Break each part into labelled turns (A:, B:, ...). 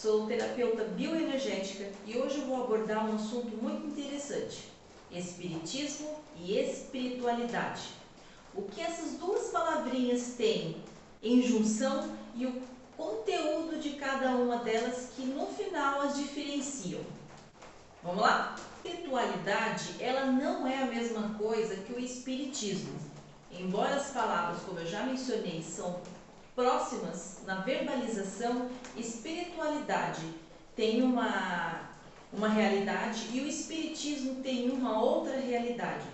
A: Sou terapeuta bioenergética e hoje eu vou abordar um assunto muito interessante: espiritismo e espiritualidade. O que essas duas palavrinhas têm em junção e o conteúdo de cada uma delas que no final as diferenciam. Vamos lá? A espiritualidade, ela não é a mesma coisa que o espiritismo. Embora as palavras, como eu já mencionei, são próximas na verbalização, espiritualidade tem uma realidade e o espiritismo tem uma outra realidade.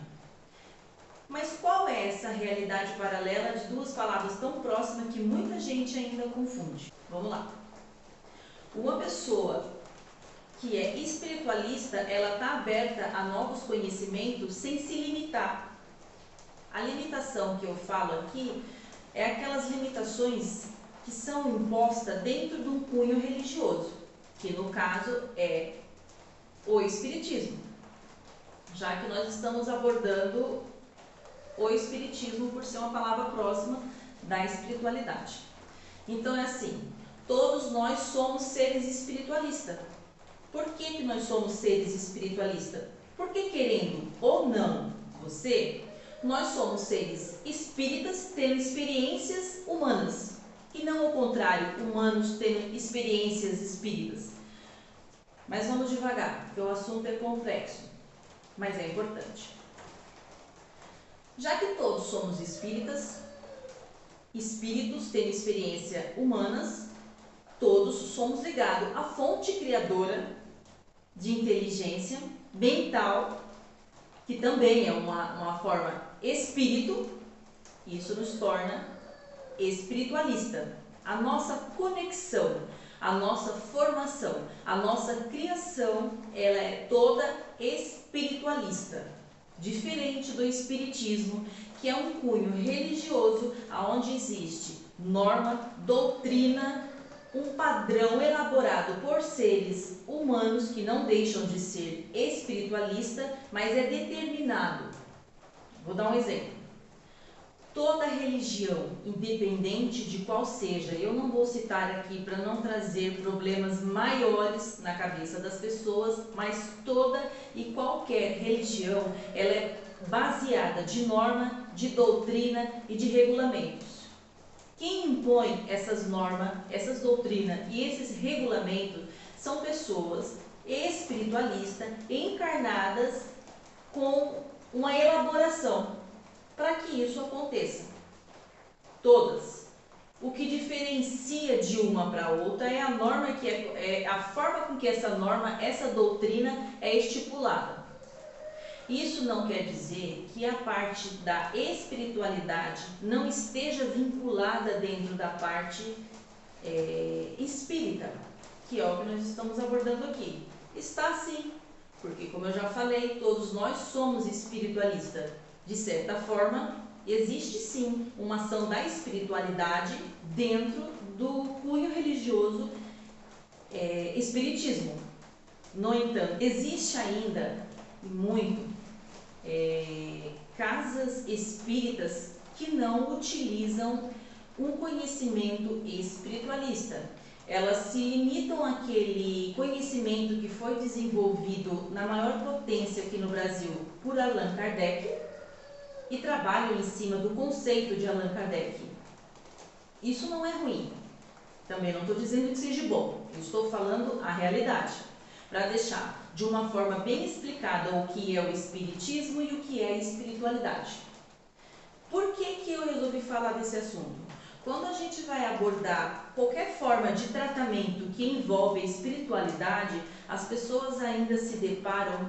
A: Mas qual é essa realidade paralela de duas palavras tão próximas que muita gente ainda confunde? Vamos lá. Uma pessoa que é espiritualista, ela está aberta a novos conhecimentos sem se limitar. A limitação que eu falo aqui é aquelas limitações que são impostas dentro de um cunho religioso, que no caso é o espiritismo, já que nós estamos abordando o espiritismo por ser uma palavra próxima da espiritualidade. Então é assim, todos nós somos seres espiritualistas. Por que nós somos seres espiritualistas? Porque querendo ou não você, nós somos seres espíritas tendo experiências humanas e não o contrário, humanos tendo experiências espíritas. Mas vamos devagar, porque o assunto é complexo, mas é importante. Já que todos somos espíritas, espíritos tendo experiências humanas, todos somos ligados à fonte criadora de inteligência mental, que também é uma forma espírito. Isso nos torna espiritualista. A nossa conexão, a nossa formação, a nossa criação, ela é toda espiritualista. Diferente do espiritismo, que é um cunho religioso, onde existe norma, doutrina, um padrão elaborado por seres humanos que não deixam de ser espiritualista, mas é determinado. Vou dar um exemplo. Toda religião, independente de qual seja, eu não vou citar aqui para não trazer problemas maiores na cabeça das pessoas, mas toda e qualquer religião, ela é baseada de norma, de doutrina e de regulamentos. Quem impõe essas normas, essas doutrinas e esses regulamentos são pessoas espiritualistas encarnadas com uma elaboração para que isso aconteça. Todas. O que diferencia de uma para outra é a norma, que é a forma com que essa norma, essa doutrina é estipulada. Isso não quer dizer que a parte da espiritualidade não esteja vinculada dentro da parte espírita, que é o que nós estamos abordando aqui. Está sim, porque como eu já falei, todos nós somos espiritualistas. De certa forma, existe sim uma ação da espiritualidade dentro do cunho religioso espiritismo. No entanto, existe ainda muito casas espíritas que não utilizam um conhecimento espiritualista. Elas se limitam àquele conhecimento que foi desenvolvido na maior potência aqui no Brasil por Allan Kardec e trabalham em cima do conceito de Allan Kardec. Isso não é ruim. Também não estou dizendo que seja bom. Eu estou falando a realidade, para deixar de uma forma bem explicada o que é o espiritismo e o que é a espiritualidade. Por que eu resolvi falar desse assunto? Quando a gente vai abordar qualquer forma de tratamento que envolve a espiritualidade, as pessoas ainda se deparam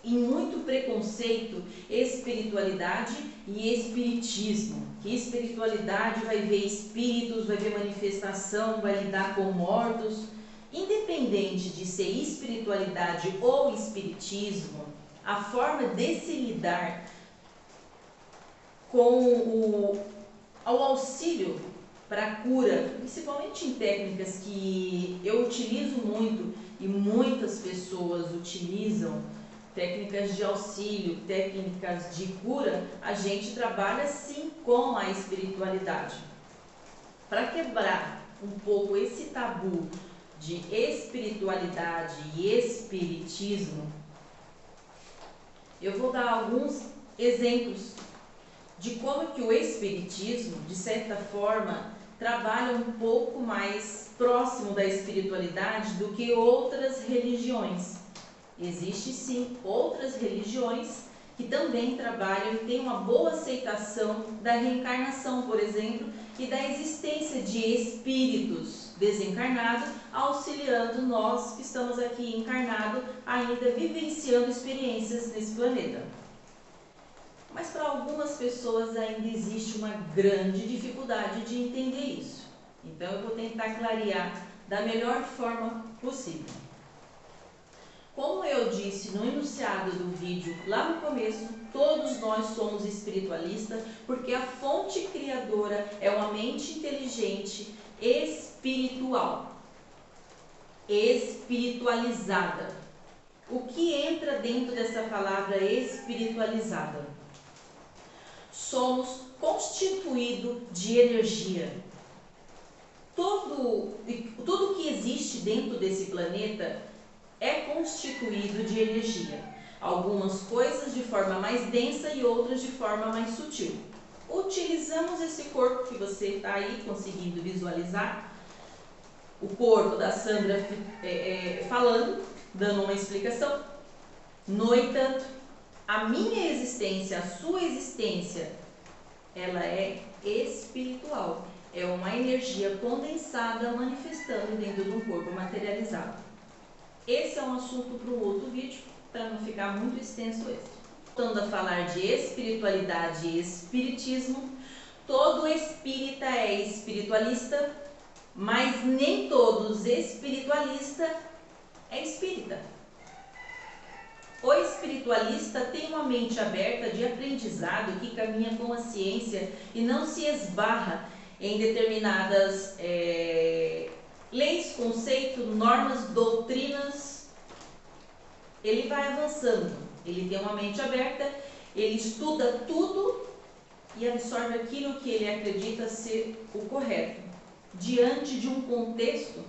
A: em muito preconceito espiritualidade e espiritismo. Que espiritualidade vai ver espíritos, vai ver manifestação, vai lidar com mortos. Independente de ser espiritualidade ou espiritismo, a forma de se lidar com o auxílio para a cura, principalmente em técnicas que eu utilizo muito e muitas pessoas utilizam, técnicas de auxílio, técnicas de cura, a gente trabalha sim com a espiritualidade. Para quebrar um pouco esse tabu de espiritualidade e espiritismo, eu vou dar alguns exemplos de como que o espiritismo, de certa forma, trabalha um pouco mais próximo da espiritualidade do que outras religiões. Existem sim outras religiões que também trabalham e têm uma boa aceitação da reencarnação, por exemplo, e da existência de espíritos desencarnados, auxiliando nós que estamos aqui encarnados, ainda vivenciando experiências nesse planeta. Mas para algumas pessoas ainda existe uma grande dificuldade de entender isso. Então eu vou tentar clarear da melhor forma possível. Como eu disse no enunciado do vídeo lá no começo, todos nós somos espiritualistas porque a fonte criadora é uma mente inteligente, espiritual, espiritualizada. O que entra dentro dessa palavra espiritualizada? Somos constituídos de energia. Tudo que existe dentro desse planeta é constituído de energia. Algumas coisas de forma mais densa e outras de forma mais sutil. Utilizamos esse corpo que você está aí conseguindo visualizar, o corpo da Sandra falando, dando uma explicação. No entanto, a minha existência, a sua existência, ela é espiritual. É uma energia condensada manifestando dentro de um corpo materializado. Esse é um assunto para um outro vídeo, para não ficar muito extenso esse. Voltando a falar de espiritualidade e espiritismo, todo espírita é espiritualista, mas nem todos espiritualistas é espírita. O espiritualista tem uma mente aberta de aprendizado que caminha com a ciência e não se esbarra em determinadas leis, conceitos, normas, doutrinas. Ele vai avançando, ele tem uma mente aberta, ele estuda tudo e absorve aquilo que ele acredita ser o correto. Diante de um contexto,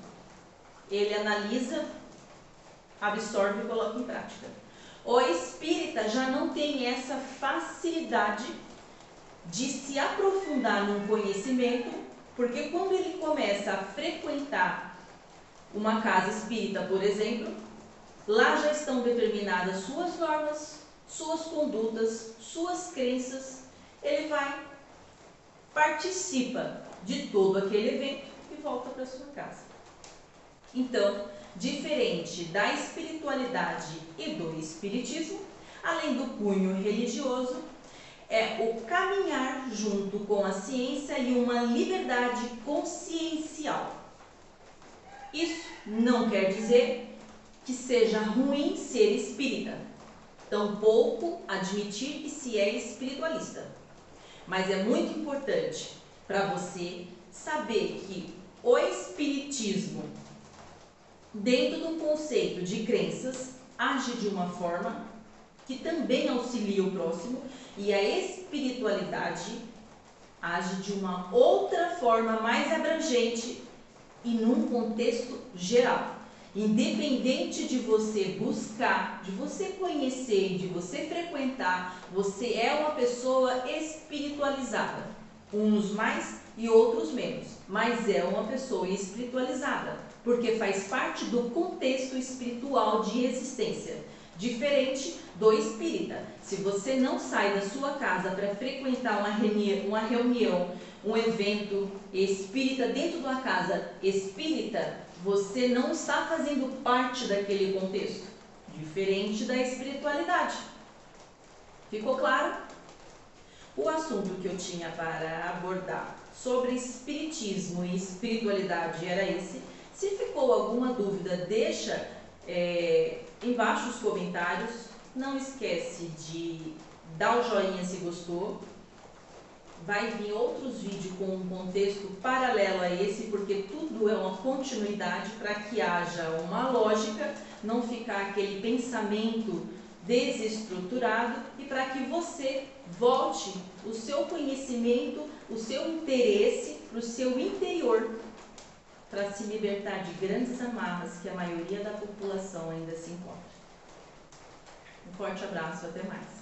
A: ele analisa, absorve e coloca em prática. O espírita já não tem essa facilidade de se aprofundar num conhecimento, porque quando ele começa a frequentar uma casa espírita, por exemplo, lá já estão determinadas suas normas, suas condutas, suas crenças. Ele vai, participa de todo aquele evento e volta para sua casa. Então, diferente da espiritualidade e do espiritismo, além do cunho religioso, é o caminhar junto com a ciência e uma liberdade consciencial. Isso não quer dizer que seja ruim ser espírita, tampouco admitir que se é espiritualista. Mas é muito importante para você saber que o espiritismo, dentro do conceito de crenças, age de uma forma que também auxilia o próximo, e a espiritualidade age de uma outra forma mais abrangente e num contexto geral. Independente de você buscar, de você conhecer, de você frequentar, você é uma pessoa espiritualizada. Uns mais e outros menos, mas é uma pessoa espiritualizada, porque faz parte do contexto espiritual de existência. Diferente do espírita. Se você não sai da sua casa para frequentar uma reunião, um evento espírita dentro de uma casa espírita, você não está fazendo parte daquele contexto. Diferente da espiritualidade. Ficou claro? O assunto que eu tinha para abordar sobre espiritismo e espiritualidade era esse. Se ficou alguma dúvida, deixa embaixo os comentários. Não esquece de dar o joinha se gostou. Vai vir outros vídeos com um contexto paralelo a esse, porque tudo é uma continuidade para que haja uma lógica, não ficar aquele pensamento desestruturado e para que você volte o seu conhecimento, o seu interesse para o seu interior. para se libertar de grandes amarras que a maioria da população ainda se encontra. Um forte abraço, até mais.